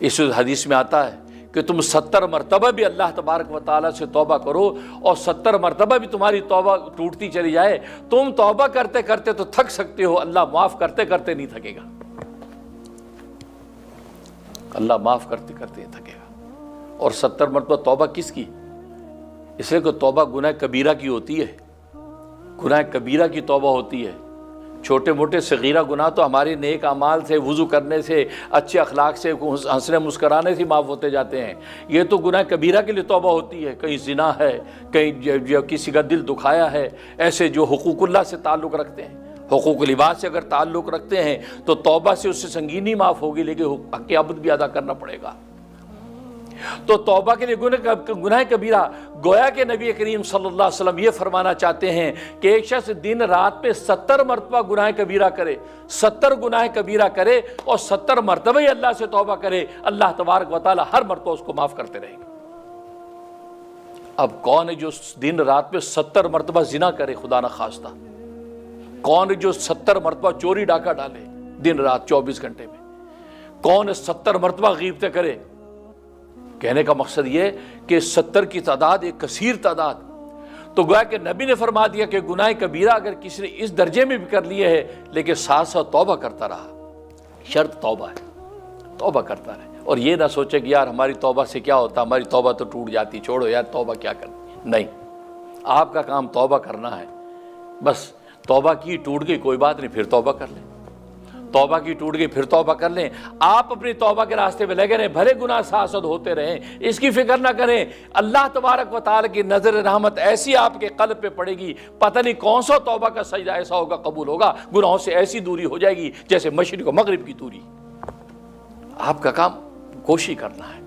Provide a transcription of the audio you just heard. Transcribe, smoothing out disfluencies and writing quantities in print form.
اس حدیث میں آتا ہے کہ تم 70 مرتبہ بھی اللہ تبارک و تعالیٰ سے توبہ کرو اور 70 مرتبہ بھی تمہاری توبہ ٹوٹتی چلی جائے، تم توبہ کرتے کرتے تو تھک سکتے ہو، اللہ معاف کرتے کرتے نہیں تھکے گا، اللہ معاف کرتے کرتے نہیں تھکے گا۔ اور 70 مرتبہ توبہ کس کی؟ اس لیے کہ توبہ گناہ کبیرہ کی ہوتی ہے، گناہ کبیرہ کی توبہ ہوتی ہے۔ چھوٹے موٹے صغیرہ گناہ تو ہمارے نیک اعمال سے، وضو کرنے سے، اچھے اخلاق سے، ہنسنے مسکرانے سے معاف ہوتے جاتے ہیں۔ یہ تو گناہ کبیرہ کے لیے توبہ ہوتی ہے، کہیں زنا ہے، کہیں جو کسی کا دل دکھایا ہے، ایسے جو حقوق اللہ سے تعلق رکھتے ہیں، حقوق لباس سے اگر تعلق رکھتے ہیں تو توبہ سے اس سے سنگینی معاف ہوگی، لیکن حق عبد بھی ادا کرنا پڑے گا۔ تو توبہ کے لیے گناہ کبیرہ، گویا کہ نبی کریم صلی اللہ علیہ وسلم یہ فرمانا چاہتے ہیں کہ ایک شخص دن رات پہ 70 مرتبہ گناہ کبیرہ کرے، 70 گناہ کبیرہ کرے اور 70 مرتبہ ہی اللہ سے توبہ کرے، اللہ تبارک و تعالی ہر مرتبہ اس کو معاف کرتے رہیں گے۔ اب کون ہے جو دن رات پہ 70 مرتبہ زنا کرے خدا نخواستہ؟ کون ہے جو 70 مرتبہ چوری ڈاکہ ڈالے دن رات 24 گھنٹے میں؟ کون ہے 70 مرتبہ غیبتیں کرے؟ کہنے کا مقصد یہ کہ 70 کی تعداد ایک کثیر تعداد، تو گویا کہ نبی نے فرما دیا کہ گناہ کبیرہ اگر کسی نے اس درجے میں بھی کر لیے ہے لیکن ساتھ ساتھ توبہ کرتا رہا، شرط توبہ ہے، توبہ کرتا رہے، اور یہ نہ سوچے کہ یار ہماری توبہ سے کیا ہوتا، ہماری توبہ تو ٹوٹ جاتی، چھوڑو یار توبہ کیا کرنی، نہیں، آپ کا کام توبہ کرنا ہے، بس توبہ کی ٹوٹ گئی کوئی بات نہیں، پھر توبہ کر لیں، توبہ کی ٹوٹ گئی پھر توبہ کر لیں، آپ اپنی توبہ کے راستے پہ لگے رہیں، بھلے گناہ ساسد ہوتے رہیں، اس کی فکر نہ کریں، اللہ تبارک و تعالی کی نظر رحمت ایسی آپ کے قلب پہ پڑے گی، پتہ نہیں کون سا توبہ کا سجدہ ایسا ہوگا قبول ہوگا، گناہوں سے ایسی دوری ہو جائے گی جیسے مشرق و مغرب کی دوری۔ آپ کا کام کوشش کرنا ہے۔